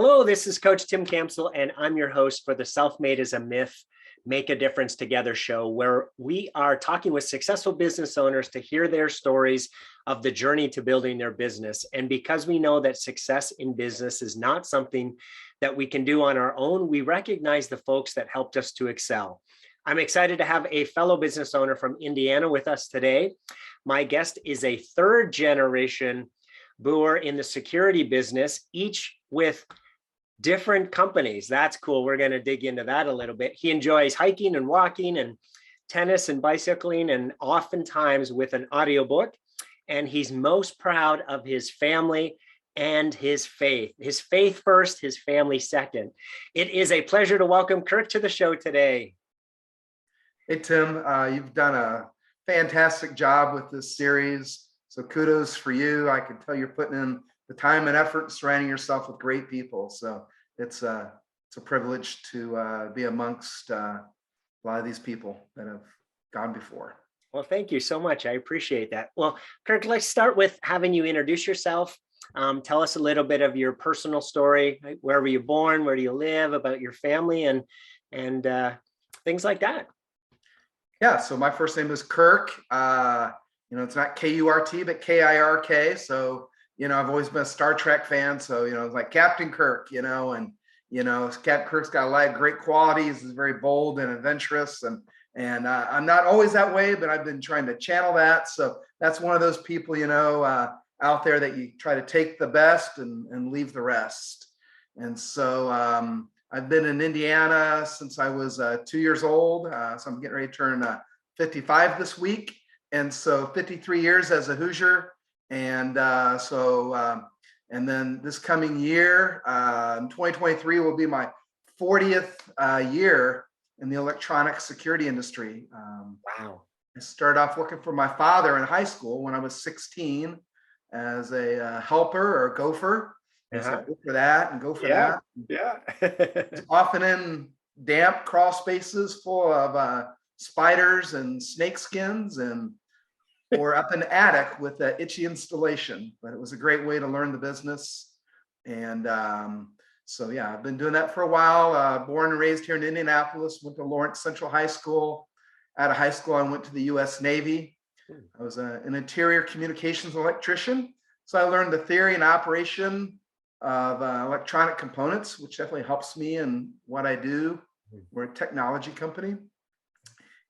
Hello, this is Coach Tim Campsell, and I'm your host for the Self-Made is a Myth, Make a Difference Together show, where we are talking with successful business owners to hear their stories of the journey to building their business. And because we know that success in business is not something that we can do on our own, we recognize the folks that helped us to excel. I'm excited to have a fellow business owner from Indiana with us today. My guest is a third generation Booher in the security business, each with different companies. That's cool. We're going to dig into that a little bit. He enjoys hiking and walking and tennis and bicycling, and oftentimes with an audiobook. And he's most proud of his family and his faith. His faith first, his family second. It is a pleasure to welcome Kirk to the show today. Hey, Tim, you've done a fantastic job with this series. So kudos for you. I can tell you're putting in the time and effort surrounding yourself with great people. So it's a privilege to be amongst a lot of these people that have gone before. Well, thank you so much. I appreciate that. Well, Kirk, let's start with having you introduce yourself. Tell us a little bit of your personal story. Where were you born? Where do you live? About your family and things like that. Yeah. So my first name is Kirk. It's not K-U-R-T, but K-I-R-K. So, I've always been a Star Trek fan. So, it's like Captain Kirk, and Captain Kirk's got a lot of great qualities. He's very bold and adventurous. And I'm not always that way, but I've been trying to channel that. So that's one of those people, out there that you try to take the best and leave the rest. And so I've been in Indiana since I was 2 years old. So I'm getting ready to turn 55 this week. And so 53 years as a Hoosier. And and then this coming year, 2023 will be my 40th year in the electronic security industry. Wow. I started off working for my father in high school when I was 16 as a helper or gopher. And so go for that and go for that. Yeah. Often in damp crawl spaces full of spiders and snake skins, or up in the attic with that itchy installation. But it was a great way to learn the business. And I've been doing that for a while. Born and raised here in Indianapolis, went to Lawrence Central High School. Out of high school, I went to the U.S. Navy. I was an interior communications electrician. So I learned the theory and operation of electronic components, which definitely helps me in what I do. We're a technology company.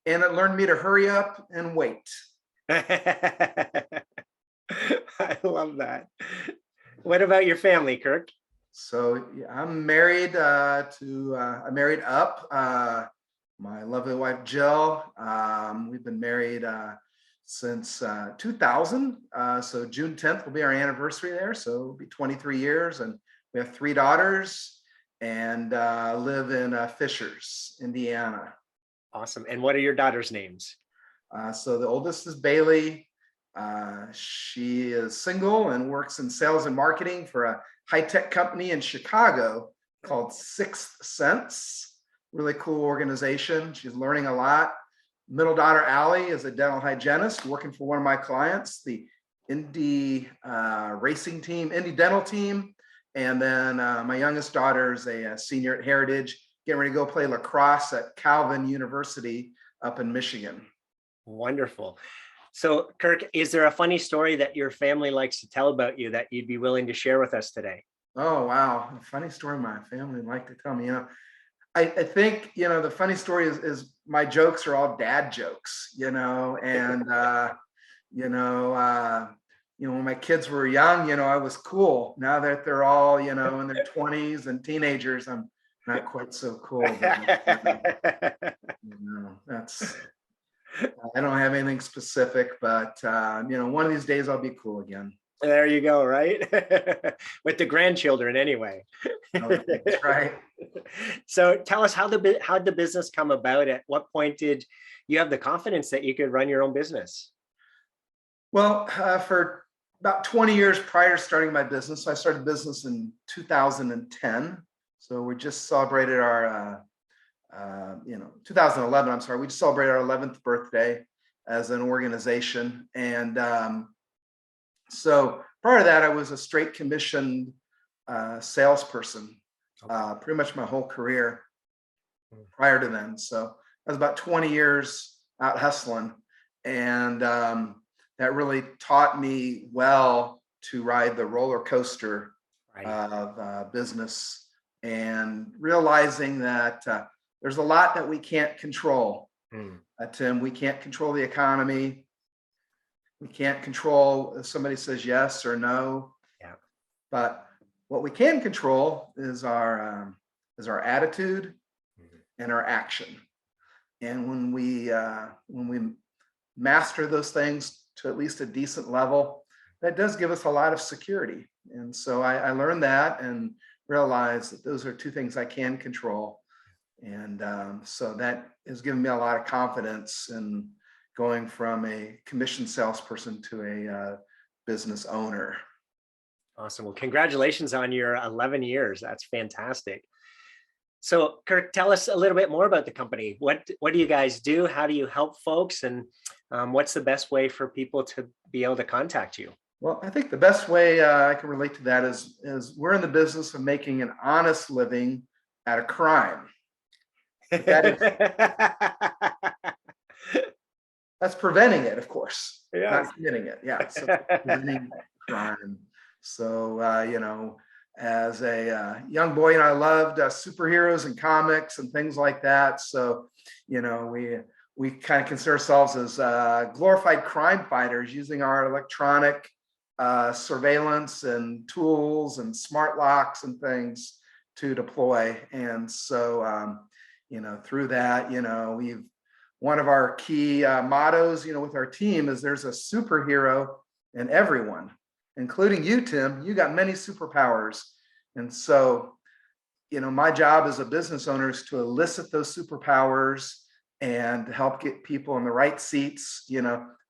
And it learned me to hurry up and wait. I love that. What about your family, Kirk? So I'm married I married up my lovely wife, Jill. We've been married since 2000. So June 10th will be our anniversary there. So it'll be 23 years. And we have 3 daughters and live in Fishers, Indiana. Awesome. And what are your daughters' names? So the oldest is Bailey. She is single and works in sales and marketing for a high-tech company in Chicago called Sixth Sense. Really cool organization. She's learning a lot. Middle daughter, Allie, is a dental hygienist working for one of my clients, the Indy racing team, Indy dental team. And then my youngest daughter is a senior at Heritage, getting ready to go play lacrosse at Calvin University up in Michigan. Wonderful. So, Kirk, is there a funny story that your family likes to tell about you that you'd be willing to share with us today? Oh, wow. A funny story my family like to tell me. I think, the funny story is my jokes are all dad jokes, and, when my kids were young, I was cool. Now that they're all, in their 20s and teenagers, I'm not quite so cool. But, I don't have anything specific, but one of these days I'll be cool again. There you go, right? With the grandchildren anyway. Oh, that's right. So tell us, how'd the business come about? At what point did you have the confidence that you could run your own business? Well, for about 20 years prior to starting my business, I started business in 2010. So we just celebrated our 2011, I'm sorry, we just celebrated our 11th birthday as an organization. And so prior to that, I was a straight commissioned salesperson. Okay. pretty much my whole career Mm. prior to then. So I was about 20 years out hustling, and that really taught me well to ride the roller coaster Right. of business, and realizing that there's a lot that we can't control. Mm. Tim, we can't control the economy. We can't control if somebody says yes or no. Yeah. But what we can control is our attitude Mhm. and our action. And when we master those things to at least a decent level, that does give us a lot of security. And so I learned that and realized that those are two things I can control. And so that has given me a lot of confidence in going from a commission salesperson to a business owner. Awesome. Well, congratulations on your 11 years. That's fantastic. So, Kirk, tell us a little bit more about the company. What do you guys do? How do you help folks? And what's the best way for people to be able to contact you? Well, I think the best way I can relate to that is we're in the business of making an honest living out of crime. That is, that's preventing it, of course, Yeah. not committing it. Yeah, so preventing crime. So as a young boy, I loved superheroes and comics and things like that. So we kind of consider ourselves as glorified crime fighters, using our electronic surveillance and tools and smart locks and things to deploy. And so through that, we've one of our key mottos, with our team is there's a superhero in everyone, including you, Tim. You got many superpowers. And so, my job as a business owner is to elicit those superpowers and help get people in the right seats,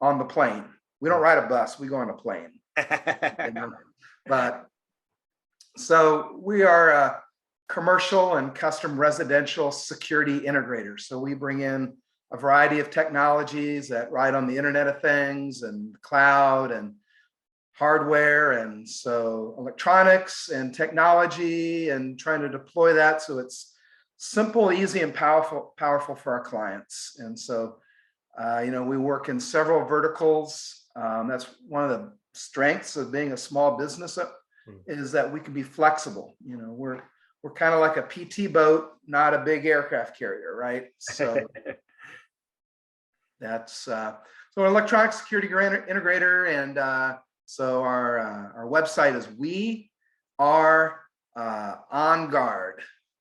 on the plane. We don't ride a bus, we go on a plane. But so we are a commercial and custom residential security integrator. So we bring in a variety of technologies that ride on the Internet of Things and cloud and hardware, and so electronics and technology, and trying to deploy that so it's simple, easy, and powerful for our clients. And so we work in several verticals. That's one of the strengths of being a small business, is that we can be flexible. We're kind of like a PT boat, not a big aircraft carrier, right? So that's so an electronic security integrator. And so our website is We Are OnGuard.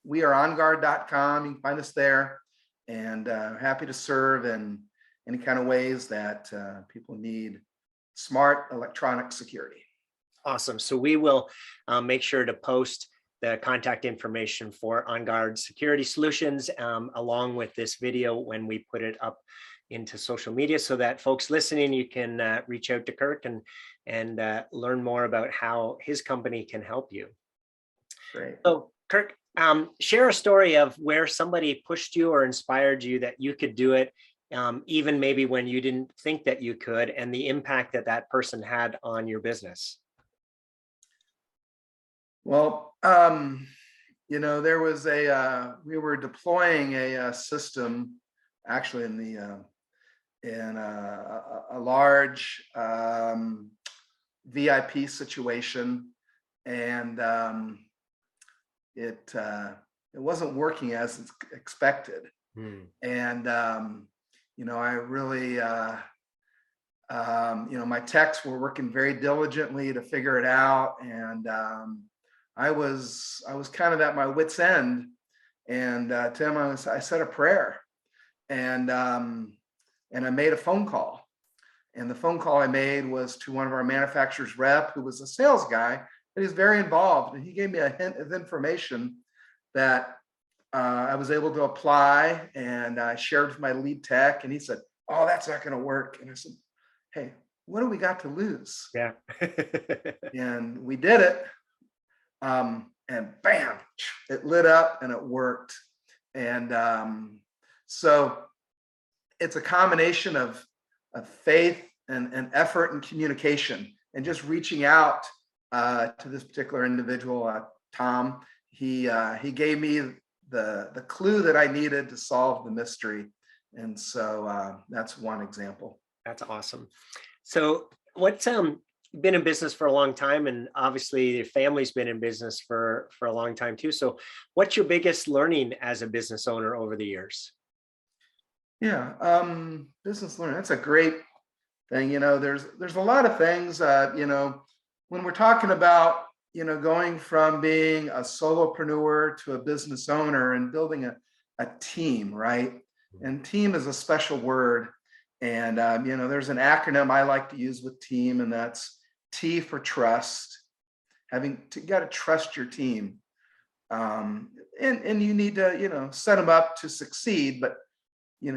We are OnGuard.com. You can find us there, and happy to serve in any kind of ways that people need smart electronic security. Awesome. So we will make sure to post the contact information for OnGuard Security Solutions along with this video when we put it up into social media, so that folks listening, you can reach out to Kirk and learn more about how his company can help you. Great. So Kirk, share a story of where somebody pushed you or inspired you that you could do it, even maybe when you didn't think that you could, and the impact that that person had on your business. Well, there was we were deploying a system, actually in a large VIP situation, and it wasn't working as expected. And I really my techs were working very diligently to figure it out, and I was kind of at my wit's end. And Tim, I said a prayer, and I made a phone call. And the phone call I made was to one of our manufacturer's rep, who was a sales guy, but he's very involved. And he gave me a hint of information that I was able to apply, and I shared with my lead tech, and he said, "Oh, that's not going to work." And I said, "Hey, what do we got to lose?" Yeah. And we did it. And bam, it lit up and it worked. And so it's a combination of faith and effort and communication, and just reaching out to this particular individual, Tom. he gave me the clue that I needed to solve the mystery. And so that's one example. That's awesome. So what's been in business for a long time, and obviously your family's been in business for a long time too. So what's your biggest learning as a business owner over the years? Yeah, business learning. That's a great thing. There's a lot of things. When we're talking about going from being a solopreneur to a business owner and building a team, right? And team is a special word. And there's an acronym I like to use with team, and that's T for trust. You got to trust your team, and you need to set them up to succeed. But you're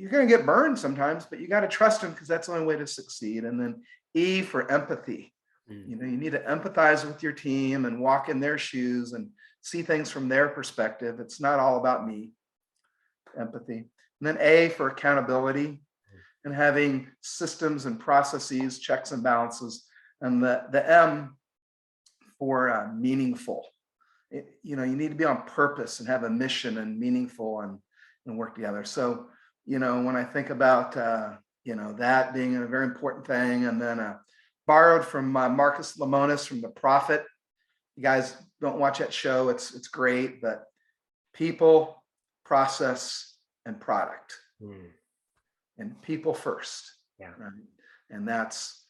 going to get burned sometimes, but you got to trust them because that's the only way to succeed. And then E for empathy. You need to empathize with your team and walk in their shoes and see things from their perspective. It's not all about me. Empathy. And then A for accountability and having systems and processes, checks and balances. And the M for meaningful. You need to be on purpose and have a mission and meaningful and work together. So, when I think about, that being a very important thing, and then borrowed from Marcus Lemonis from The Prophet. You guys don't watch that show. It's great, but people, process, and product. And people first. Yeah. Right? And that's,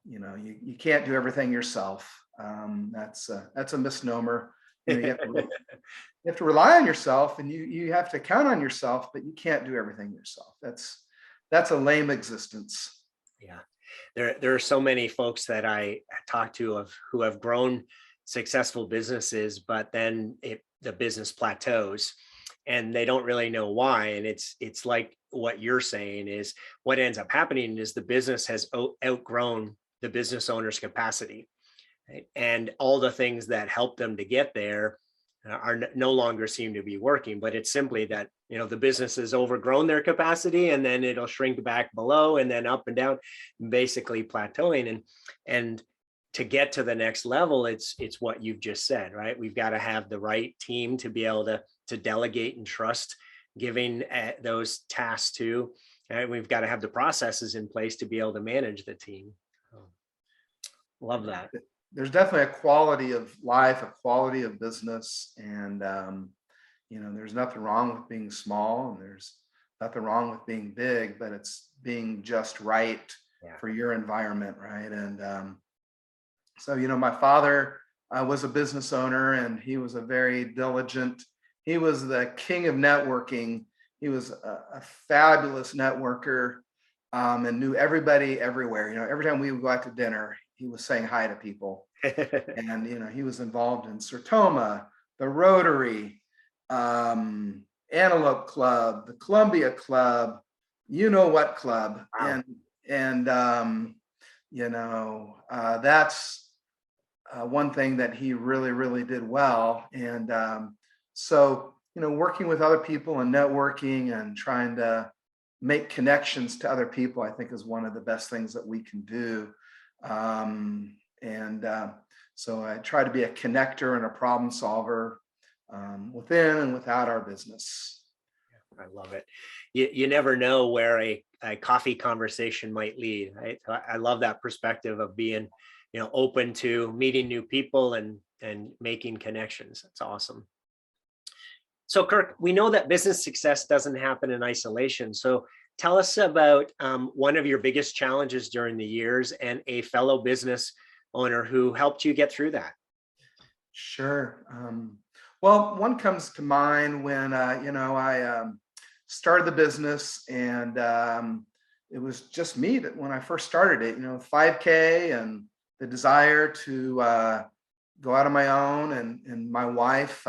you can't do everything yourself. That's a misnomer. You have to rely on yourself, and you have to count on yourself, but you can't do everything yourself. That's a lame existence. Yeah. There are so many folks that I talk to who have grown successful businesses, but then the business plateaus and they don't really know why. And it's like what you're saying is what ends up happening is the business has outgrown the business owner's capacity. Right? And all the things that help them to get there are no longer seem to be working, but it's simply that, the business has overgrown their capacity, and then it'll shrink back below and then up and down, basically plateauing. And to get to the next level, it's what you've just said, right? We've got to have the right team to be able to delegate and trust giving those tasks to, and we've got to have the processes in place to be able to manage the team. Love that. There's definitely a quality of life, a quality of business, and there's nothing wrong with being small, and there's nothing wrong with being big, but it's being just right for your environment, right? And so my father was a business owner, and he was a very diligent. He was the king of networking. He was a fabulous networker, and knew everybody everywhere. Every time we would go out to dinner, he was saying hi to people. And he was involved in Sertoma, the Rotary, Antelope Club, the Columbia Club, what club. Wow. And that's one thing that he really, really did well. And so working with other people and networking and trying to make connections to other people, I think, is one of the best things that we can do. So I try to be a connector and a problem solver within and without our business. I love it. You never know where a coffee conversation might lead. Right? I love that perspective of being, open to meeting new people and making connections. That's awesome. So Kirk, we know that business success doesn't happen in isolation. So tell us about one of your biggest challenges during the years and a fellow business owner who helped you get through that. Sure. Well, one comes to mind when, I started the business, and it was just me that when I first started it, 5K and the desire to go out on my own, and my wife,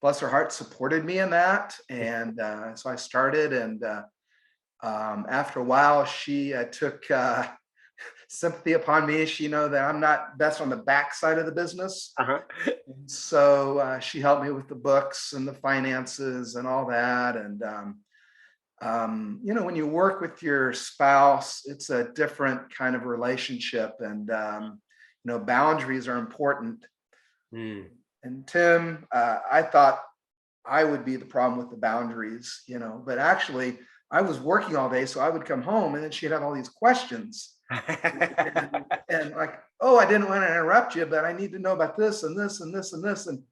bless her heart, supported me in that. And so I started, and after a while, she took sympathy upon me. She that I'm not best on the back side of the business. And so she helped me with the books and the finances and all that. And, when you work with your spouse, it's a different kind of relationship, and, boundaries are important. And Tim, I thought I would be the problem with the boundaries, but actually I was working all day. So I would come home and then she'd have all these questions and like, oh, I didn't want to interrupt you, but I need to know about this and this and this and this. And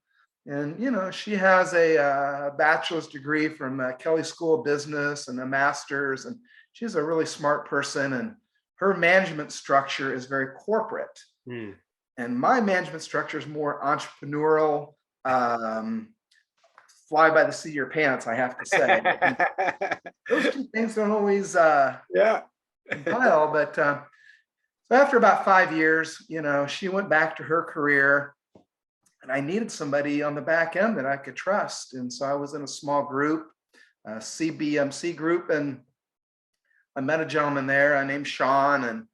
she has a bachelor's degree from Kelly School of Business and a master's, and she's a really smart person. And her management structure is very corporate. Hmm. And my management structure is more entrepreneurial, fly by the seat of your pants, I have to say. And those two things don't always Yeah. compile, but so after about 5 years, she went back to her career, and I needed somebody on the back end that I could trust. And so I was in a small group, a CBMC group, and I met a gentleman there named Sean, and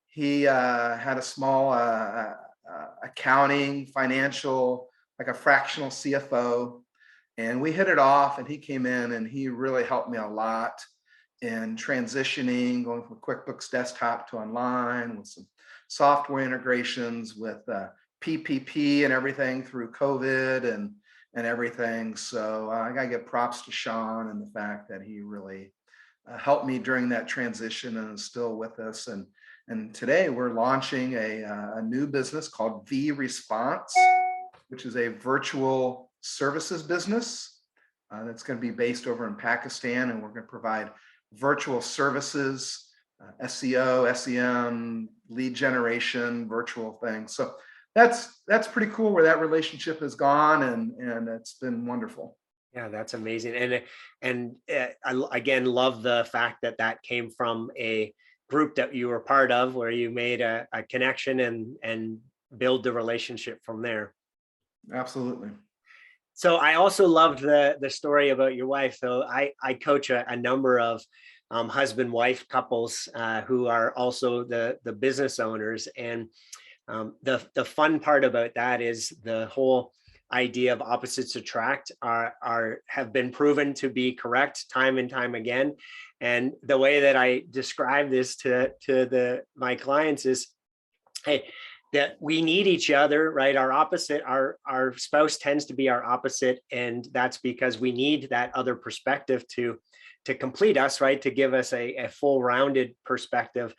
he had a small accounting, financial, like a fractional CFO. And we hit it off, and he came in and he really helped me a lot in transitioning, going from QuickBooks Desktop to online with some software integrations with PPP and everything through COVID and everything. So I got to give props to Sean and the fact that he really helped me during that transition and is still with us. And today we're launching a new business called V Response, which is a virtual services business that's going to be based over in Pakistan, and we're going to provide virtual services, SEO, SEM, lead generation, virtual things. So that's pretty cool where that relationship has gone, and it's been wonderful. Yeah, that's amazing. And I again love the fact that came from a group that you were part of, where you made a connection and build the relationship from there. Absolutely. So I also loved the story about your wife. So I coach a number of husband-wife couples who are also the business owners. And the fun part about that is the whole idea of opposites attract have been proven to be correct time and time again. And the way that I describe this to my clients is, hey, that we need each other, right? Our opposite, our spouse tends to be our opposite. And that's because we need that other perspective to complete us, right? To give us a full rounded perspective.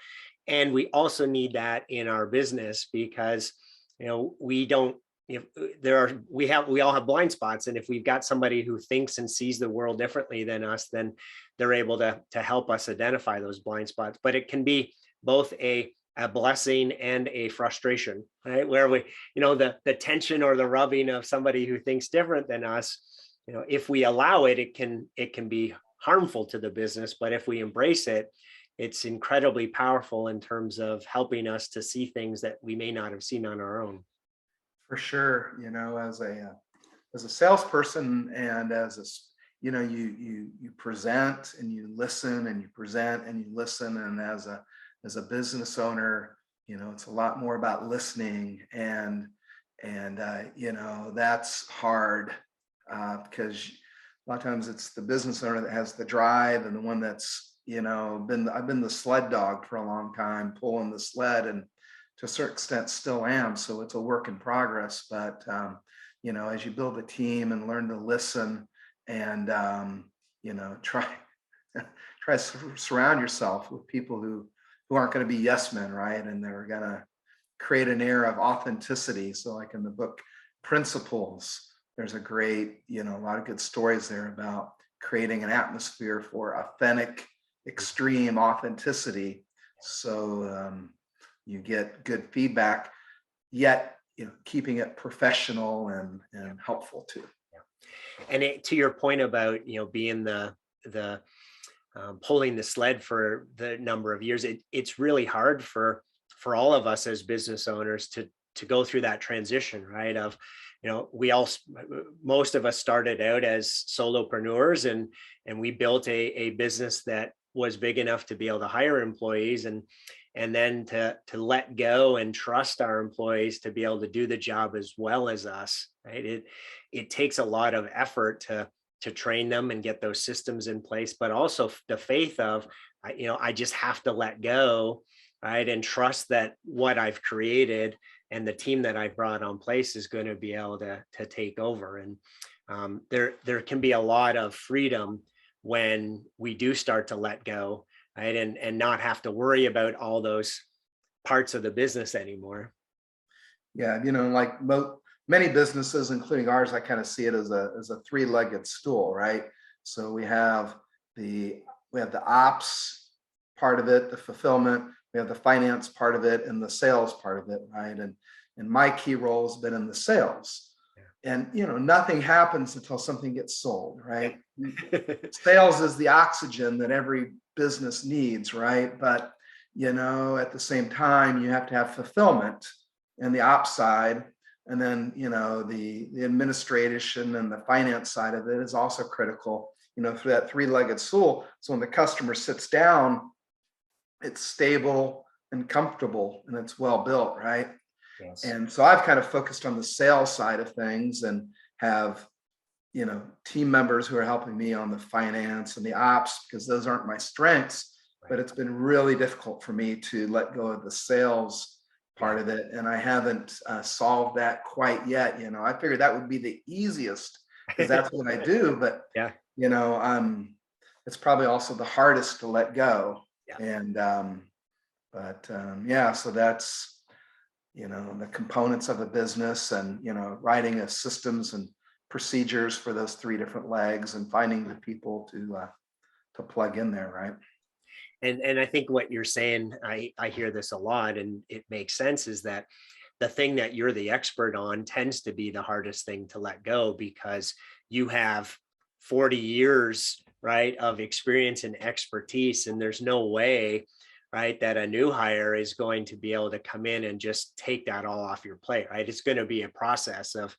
And we also need that in our business because, we don't, we all have blind spots. And if we've got somebody who thinks and sees the world differently than us, then they're able to help us identify those blind spots. But it can be both a blessing and a frustration, right? Where we, the tension or the rubbing of somebody who thinks different than us, if we allow it, it can be harmful to the business. But if we embrace it, it's incredibly powerful in terms of helping us to see things that we may not have seen on our own. For sure. As a salesperson and as you present and you listen and you present and you listen. And as a business owner, it's a lot more about listening and that's hard because a lot of times it's the business owner that has the drive and the one that's, I've been the sled dog for a long time, pulling the sled, and to a certain extent still am. So it's a work in progress, but as you build a team and learn to listen and, try to surround yourself with people who aren't going to be yes men, right? And they're going to create an air of authenticity. So like in the book Principles, there's a great, a lot of good stories there about creating an atmosphere for authentic, extreme authenticity. So you get good feedback, yet, keeping it professional and helpful too. And to your point about, being the pulling the sled for the number of years, it's really hard for all of us as business owners to go through that transition, right? Of, most of us started out as solopreneurs and we built a business that was big enough to be able to hire employees and then to let go and trust our employees to be able to do the job as well as us, right? It takes a lot of effort to train them and get those systems in place, but also the faith of, I just have to let go, right? And trust that what I've created and the team that I brought on place is going to be able to take over. And there can be a lot of freedom when we do start to let go, right? And not have to worry about all those parts of the business anymore. Yeah, like many businesses, including ours, I kind of see it as a three-legged stool, right? So we have the ops part of it, the fulfillment, we have the finance part of it, and the sales part of it, right? And my key role has been in the sales. And nothing happens until something gets sold, right? Sales is the oxygen that every business needs, right? But at the same time, you have to have fulfillment and the ops side, and then the administration and the finance side of it is also critical, through that three-legged stool. So when the customer sits down, it's stable and comfortable and it's well built, right? Yes. And so I've kind of focused on the sales side of things and have team members who are helping me on the finance and the ops, because those aren't my strengths. But it's been really difficult for me to let go of the sales part of it, and I haven't solved that quite yet. I figured that would be the easiest because that's what I do, but it's probably also the hardest to let go. And so that's the components of a business, and writing a systems and procedures for those three different legs, and finding the people to plug in there, right? And I think what you're saying, I hear this a lot, and it makes sense, is that the thing that you're the expert on tends to be the hardest thing to let go, because you have 40 years, right, of experience and expertise. And there's no way, right, that a new hire is going to be able to come in and just take that all off your plate, right? It's going to be a process of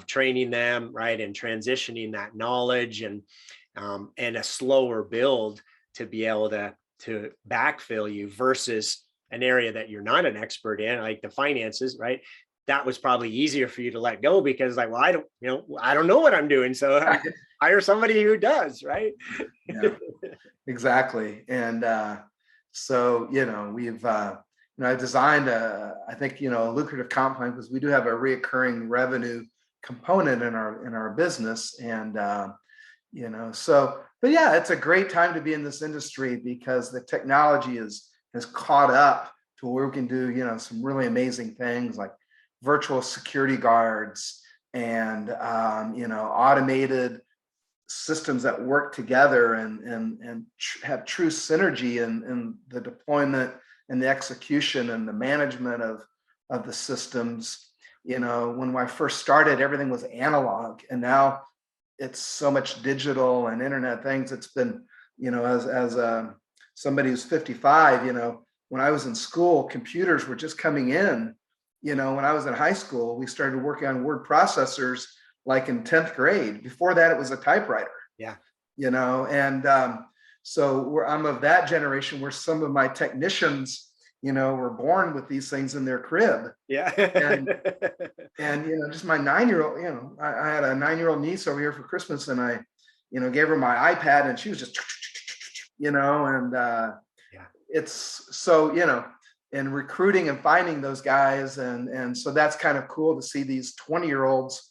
training them, right, and transitioning that knowledge, and a slower build to be able to backfill you, versus an area that you're not an expert in, like the finances, right? That was probably easier for you to let go, because well, I don't know what I'm doing. So hire somebody who does, right? Yeah, exactly. And so, we've, I designed I think, a lucrative comp plan, because we do have a reoccurring revenue component in our business. And, but yeah, it's a great time to be in this industry, because the technology has caught up to where we can do, some really amazing things like virtual security guards and, automated systems that work together and have true synergy in the deployment and the execution and the management of the systems. When I first started, everything was analog, and now it's so much digital and internet things. It's been, as somebody who's 55, when I was in school, computers were just coming in. When I was in high school, we started working on word processors like in 10th grade. Before that, it was a typewriter. Yeah. So I'm of that generation where some of my technicians, were born with these things in their crib. Yeah. and just my 9-year-old, I had a 9-year-old niece over here for Christmas, and I, gave her my iPad, and she was just, it's so, and recruiting and finding those guys. And so that's kind of cool to see these 20-year-olds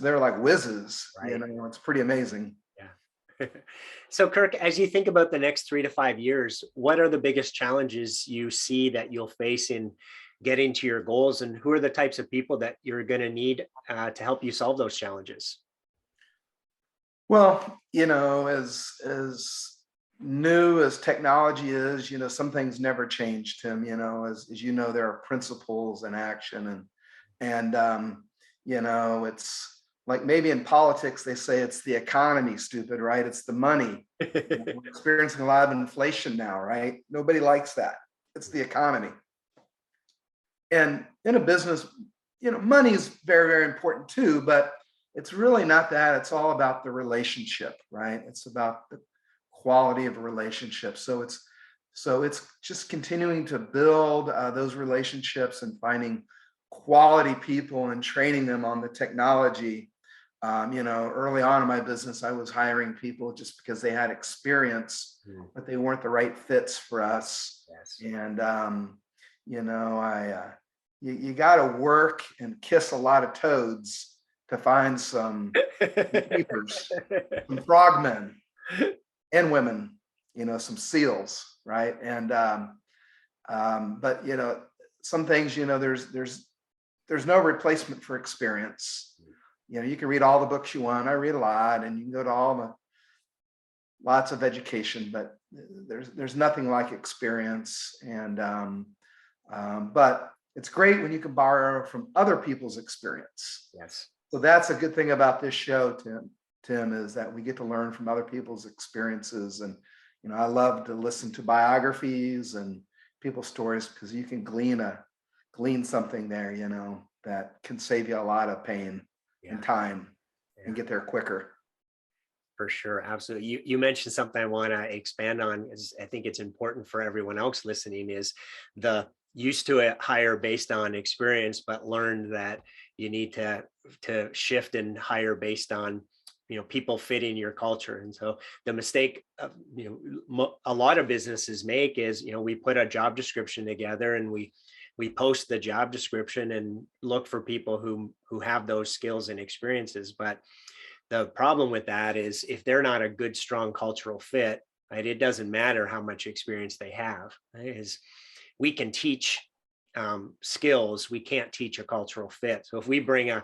they're like whizzes, right? It's pretty amazing. Yeah. So Kirk, as you think about the next 3 to 5 years, what are the biggest challenges you see that you'll face in getting to your goals, and who are the types of people that you're going to need to help you solve those challenges? Well, as new as technology is, some things never change, Tim. As there are principles in action, and it's like, maybe in politics they say it's the economy, stupid, right? It's the money. We're experiencing a lot of inflation now, right? Nobody likes that. It's the economy. And in a business, money is very, very important too, but it's really not that. It's all about the relationship, right? It's about the quality of a relationship. So it's just continuing to build those relationships and finding quality people and training them on the technology. Early on in my business, I was hiring people just because they had experience, but they weren't the right fits for us. Yes. And, you got to work and kiss a lot of toads to find some keepers, some frogmen and women, some seals, right? And but some things, there's no replacement for experience. You can read all the books you want. I read a lot, and you can go to lots of education, but there's nothing like experience. And but it's great when you can borrow from other people's experience. Yes. So that's a good thing about this show, Tim, is that we get to learn from other people's experiences. And I love to listen to biographies and people's stories, because you can glean something there, that can save you a lot of pain and time and get there quicker. For sure. Absolutely. You mentioned something I want to expand on, is I think it's important for everyone else listening, is the used to it hire based on experience, but learned that you need to shift and hire based on people fitting your culture. And so the mistake a lot of businesses make is we put a job description together, and we post the job description and look for people who have those skills and experiences. But the problem with that is, if they're not a good, strong cultural fit, right, it doesn't matter how much experience they have. Right? We can teach skills, we can't teach a cultural fit. So if we bring a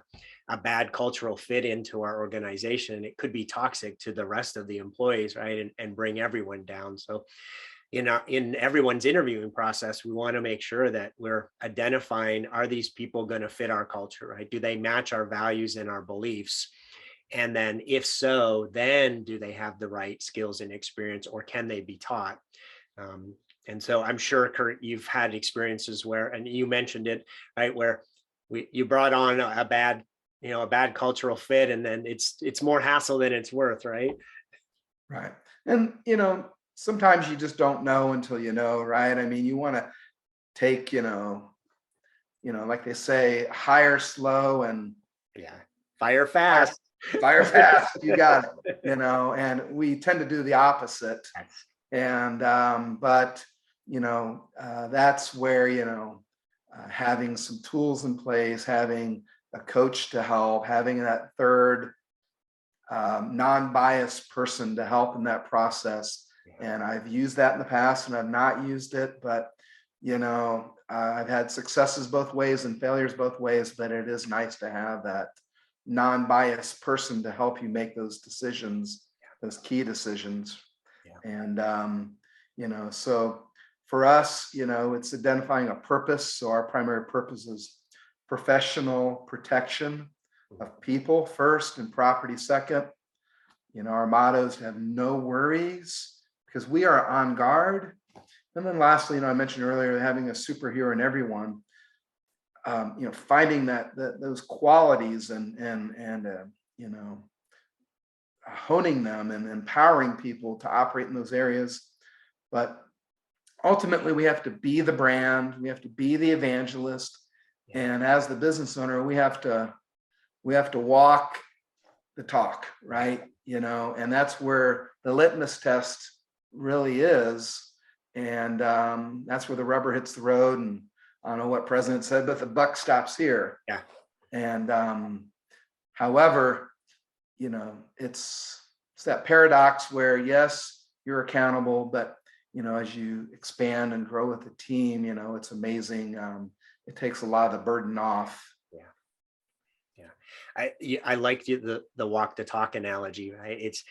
bad cultural fit into our organization, it could be toxic to the rest of the employees, right, and bring everyone down. So in everyone's interviewing process, we want to make sure that we're identifying, are these people going to fit our culture, right? Do they match our values and our beliefs? And then if so, then do they have the right skills and experience, or can they be taught? And so I'm sure, Kurt, you've had experiences where, and you mentioned it, right, where you brought on a bad cultural fit, and then it's more hassle than it's worth, right? Right. And, sometimes you just don't know until you know, right? I mean, you want to take, like they say, hire slow and fire fast. Fire fast. You got it. And we tend to do the opposite. And but that's where having some tools in place, having a coach to help, having that third non-biased person to help in that process. And I've used that in the past, and I've not used it, but I've had successes both ways and failures both ways. But it is nice to have that non-biased person to help you make those decisions, those key decisions. And so for us, it's identifying a purpose. So our primary purpose is professional protection of people first and property second. Our motto is to have no worries, because we are on guard. And then lastly, I mentioned earlier, having a superhero in everyone. Finding those qualities and honing them and empowering people to operate in those areas. But ultimately, we have to be the brand, we have to be the evangelist, and as the business owner, we have to walk the talk, right? And that's where the litmus test really is, and that's where the rubber hits the road. And I don't know what president said, but the buck stops here. Yeah. And however, it's that paradox where, yes, you're accountable, but as you expand and grow with the team, it's amazing. It takes a lot of the burden off. I like the walk the talk analogy, right? It's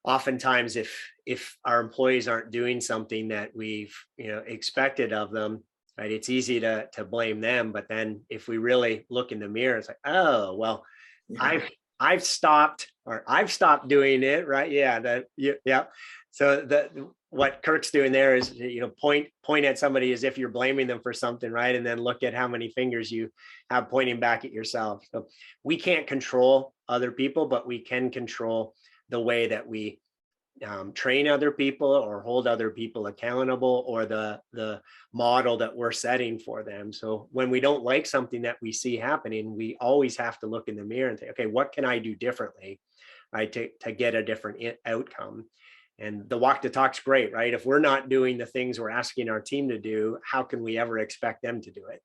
oftentimes if our employees aren't doing something that we've expected of them, right, it's easy to blame them. But then if we really look in the mirror, it's like, oh well, I've stopped doing it, right? So what Kirk's doing there is point at somebody as if you're blaming them for something, right? And then look at how many fingers you have pointing back at yourself. So we can't control other people, but we can control the way that we train other people or hold other people accountable, or the model that we're setting for them. So when we don't like something that we see happening, we always have to look in the mirror and say, okay, what can I do differently, right, to get a different outcome? And the walk the talk's great, right? If we're not doing the things we're asking our team to do, how can we ever expect them to do it?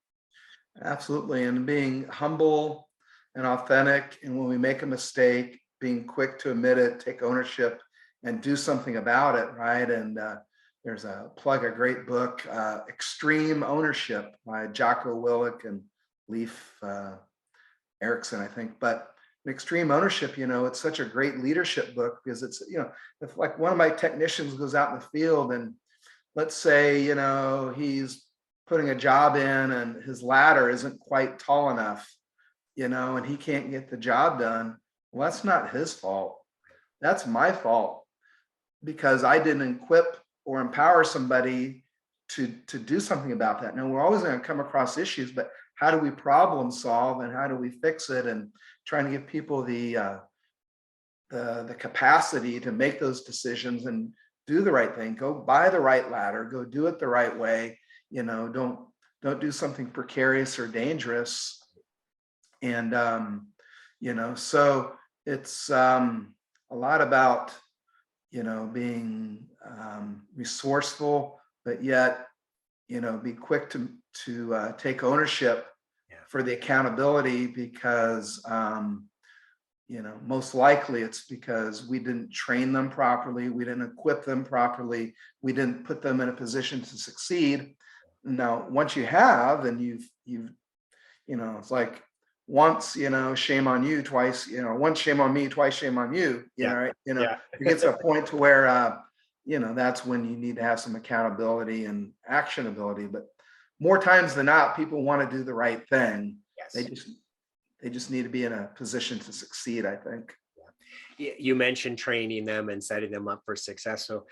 Absolutely. And being humble and authentic. And when we make a mistake, being quick to admit it, take ownership, and do something about it. Right. And there's a great book, Extreme Ownership by Jocko Willink and Leif Erikson, I think. But Extreme Ownership, it's such a great leadership book because it's, if like one of my technicians goes out in the field and let's say, he's putting a job in and his ladder isn't quite tall enough, and he can't get the job done. Well, that's not his fault. That's my fault because I didn't equip or empower somebody to do something about that. Now, we're always going to come across issues, but how do we problem solve and how do we fix it? And trying to give people the capacity to make those decisions and do the right thing. Go buy the right ladder. Go do it the right way. Don't do something precarious or dangerous. And so it's a lot about being resourceful, but yet be quick to take ownership for the accountability because most likely it's because we didn't train them properly, we didn't equip them properly, we didn't put them in a position to succeed. Now, once you have, and you've it's like once, shame on you, twice, once shame on me, twice shame on you, right? It gets to a point to where that's when you need to have some accountability and actionability. But more times than not, people want to do the right thing. Yes. They just need to be in a position to succeed, I think. You mentioned training them and setting them up for success. So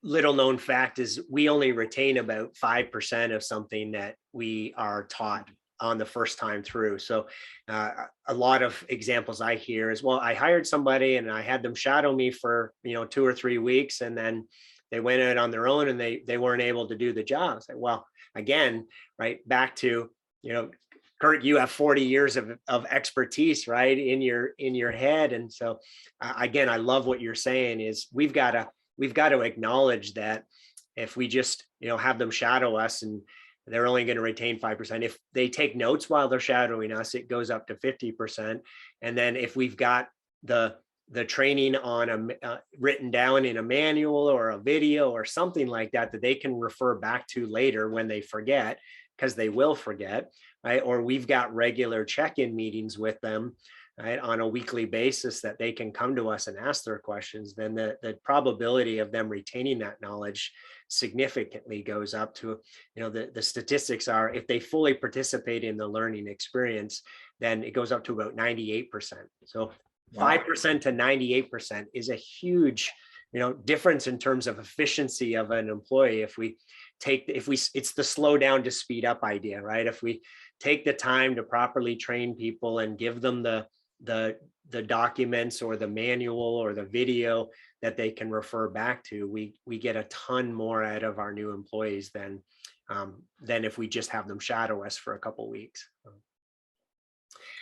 little known fact is we only retain about 5% of something that we are taught on the first time through. So a lot of examples I hear is, well, I hired somebody and I had them shadow me for 2 or 3 weeks, and then they went out on their own and they weren't able to do the job. It's like, well, again, right back to Kirk, you have 40 years of expertise, right, in your head. And so again, I love what you're saying is we've got to acknowledge that if we just have them shadow us and they're only going to retain 5%. If they take notes while they're shadowing us, it goes up to 50%. And then if we've got the training on written down in a manual or a video or something like that they can refer back to later when they forget, because they will forget, right? Or we've got regular check-in meetings with them, right, on a weekly basis that they can come to us and ask their questions, then the probability of them retaining that knowledge significantly goes up to, the statistics are if they fully participate in the learning experience, then it goes up to about 98%. So 5% to 98% is a huge, difference in terms of efficiency of an employee. It's the slow down to speed up idea, right? If we take the time to properly train people and give them the documents or the manual or the video that they can refer back to, we get a ton more out of our new employees than if we just have them shadow us for a couple of weeks.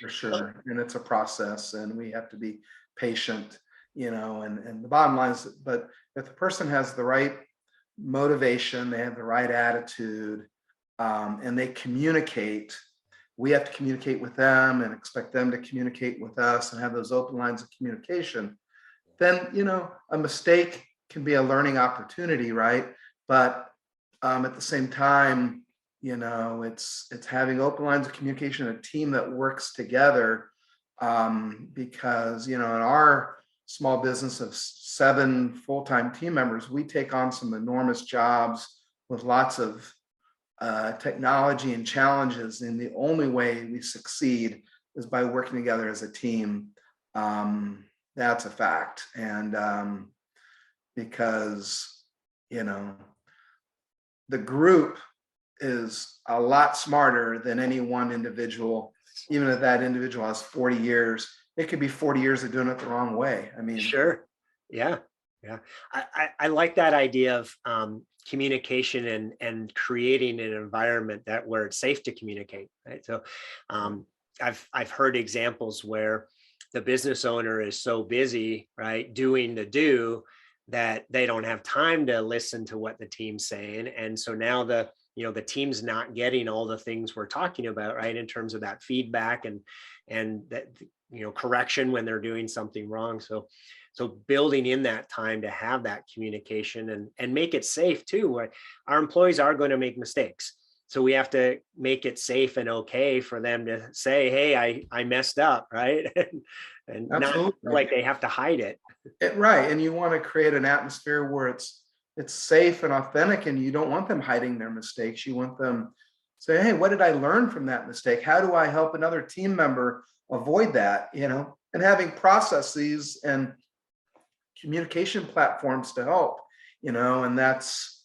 For sure. And it's a process and we have to be patient, and the bottom line is, but if the person has the right motivation, they have the right attitude, and they communicate, we have to communicate with them and expect them to communicate with us and have those open lines of communication, then, a mistake can be a learning opportunity, right? But at the same time, it's having open lines of communication, a team that works together, because, in our small business of 7 full-time team members, we take on some enormous jobs with lots of technology and challenges. And the only way we succeed is by working together as a team. That's a fact. And because, the group is a lot smarter than any one individual. Even if that individual has 40 years, it could be 40 years of doing it the wrong way. I mean, sure. Yeah. I like that idea of communication and creating an environment where it's safe to communicate, right? So I've heard examples where the business owner is so busy, right, doing the do that they don't have time to listen to what the team's saying. And so now the the team's not getting all the things we're talking about, right? In terms of that feedback and that, correction when they're doing something wrong. So building in that time to have that communication and make it safe too. Our employees are going to make mistakes. So we have to make it safe and okay for them to say, hey, I messed up, right? and Absolutely. not like they have to hide it. Right. And you want to create an atmosphere where it's safe and authentic, and you don't want them hiding their mistakes. You want them say, hey, what did I learn from that mistake? How do I help another team member avoid that? And having processes and communication platforms to help, and that's,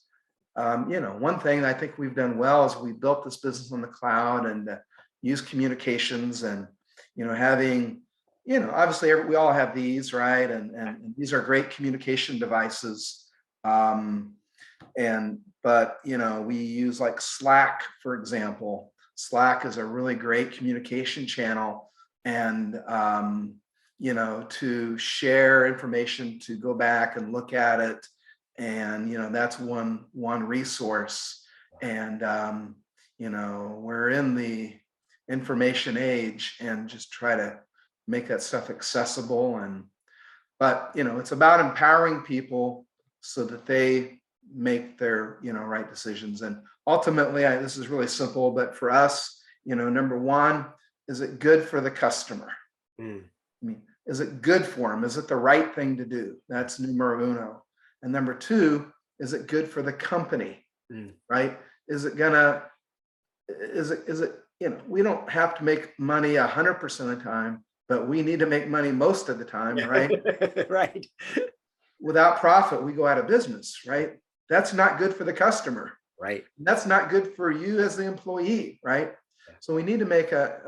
one thing I think we've done well is we built this business on the cloud and use communications and, having, obviously we all have these, right? And these are great communication devices. But we use like Slack, for example. Slack is a really great communication channel, and, to share information, to go back and look at it. And, that's one resource. And, we're in the information age, and just try to make that stuff accessible. But it's about empowering people so that they make their, right decisions. And ultimately, this is really simple, but for us, number one, is it good for the customer? I mean, is it good for them? Is it the right thing to do? That's numero uno. And number two, is it good for the company? Right? Is it, we don't have to make money 100% of the time, but we need to make money most of the time, right? Right. Without profit, we go out of business, right? That's not good for the customer. Right. That's not good for you as the employee, right? So we need to make a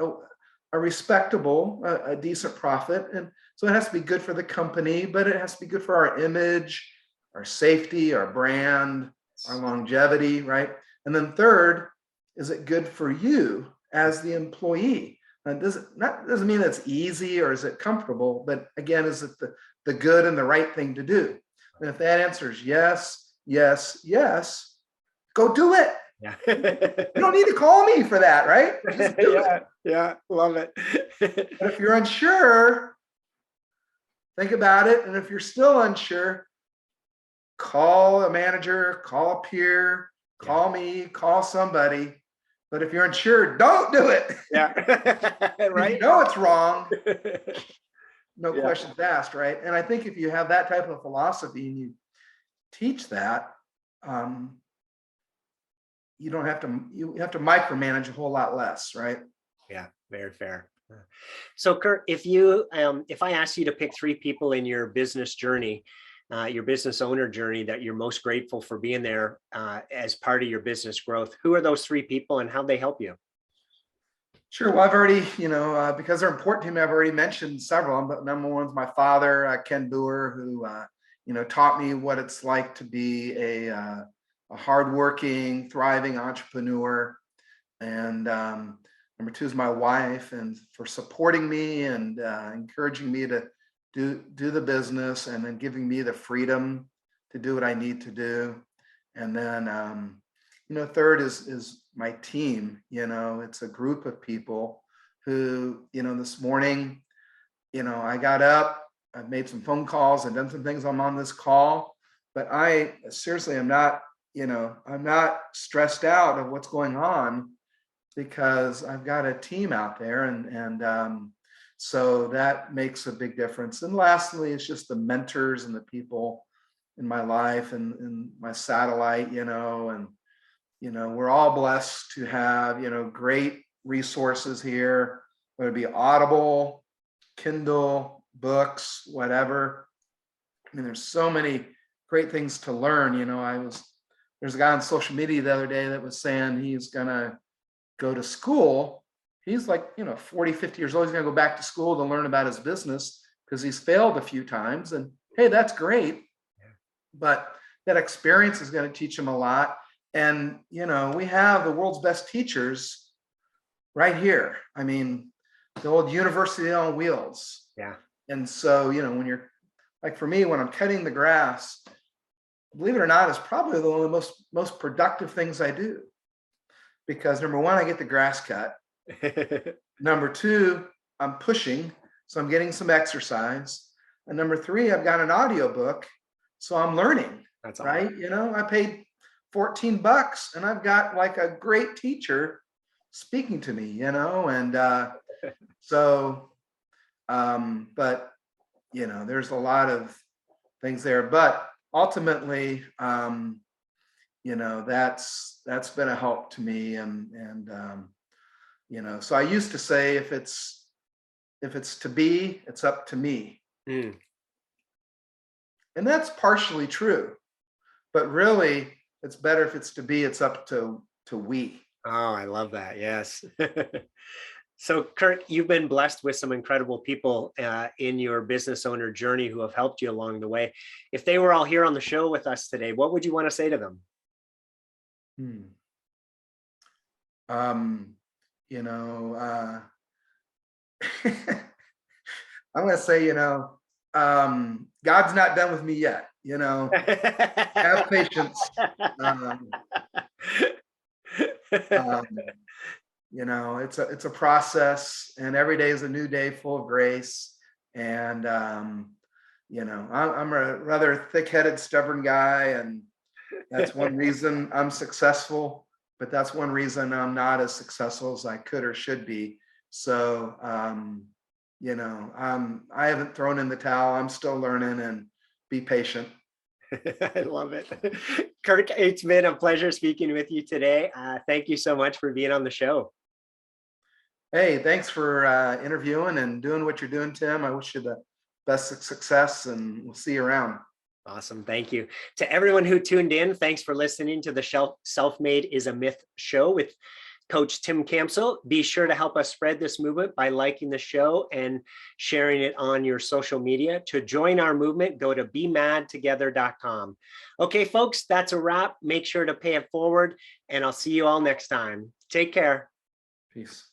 respectable, a decent profit. And so it has to be good for the company, but it has to be good for our image, our safety, our brand, our longevity, right? And then third, is it good for you as the employee? That doesn't mean it's easy or is it comfortable, but again, is it the good and the right thing to do? And if that answer is yes, yes, yes, go do it. Yeah. You don't need to call me for that, right? Just do it. Yeah, love it. But if you're unsure, think about it. And if you're still unsure, call a manager, call a peer, call me, call somebody. But if you're unsure, don't do it. Yeah. Right. It's wrong. No questions asked, right? And I think if you have that type of philosophy and you teach that, you have to micromanage a whole lot less, right? Yeah, very fair. So Kirk, if I ask you to pick 3 people in your business journey, your business owner journey that you're most grateful for being there as part of your business growth, who are those 3 people and how they help you? Sure. Well, I've already, because they're important to me, I've already mentioned several, but number one's my father, Ken Booher, who, taught me what it's like to be a hardworking, thriving entrepreneur. And number 2 is my wife, and for supporting me and encouraging me to do the business, and then giving me the freedom to do what I need to do. And then, third is my team. It's a group of people who, this morning, I got up, I've made some phone calls and done some things. I'm on this call, but I seriously am not, I'm not stressed out of what's going on because I've got a team out there, and so that makes a big difference. And lastly, it's just the mentors and the people in my life and my satellite, and we're all blessed to have, great resources here, whether it be Audible, Kindle, books, whatever. I mean, there's so many great things to learn. There's a guy on social media the other day that was saying he's gonna go to school. He's like, 40, 50 years old. He's gonna go back to school to learn about his business because he's failed a few times. And hey, that's great. But that experience is going to teach him a lot. And, we have the world's best teachers right here. I mean, the old university on wheels. Yeah. And so, when you're like, for me, when I'm cutting the grass, believe it or not, is probably one of the most productive things I do. because number one, I get the grass cut. Number two, I'm pushing, so I'm getting some exercise. And number three, I've got an audiobook, so I'm learning. That's right. awesome. You know, I paid $14 and I've got like a great teacher speaking to me, you know, and so, but, you know, there's a lot of things there, but ultimately, you know, that's been a help to me. And you know, so I used to say, if it's to be, it's up to me. Mm. And that's partially true, but really it's better if it's to be, it's up to we. Oh, I love that. Yes. So Kirk, you've been blessed with some incredible people in your business owner journey who have helped you along the way. If they were all here on the show with us today, what would you want to say to them? You know, I'm going to say, you know, God's not done with me yet. You know, have patience. You know, it's a process, and every day is a new day full of grace. And you know, I'm a rather thick-headed, stubborn guy, and that's one reason I'm successful. But that's one reason I'm not as successful as I could or should be. So, you know, I haven't thrown in the towel. I'm still learning, and be patient. I love it. Kirk, it's been a pleasure speaking with you today. Thank you so much for being on the show. Hey, thanks for interviewing and doing what you're doing, Tim. I wish you the best of success, and we'll see you around. Awesome. Thank you. To everyone who tuned in, thanks for listening to the Self-Made is a Myth show with Coach Tim Campsell. Be sure to help us spread this movement by liking the show and sharing it on your social media. To join our movement, go to bemadtogether.com. Okay, folks, that's a wrap. Make sure to pay it forward, and I'll see you all next time. Take care. Peace.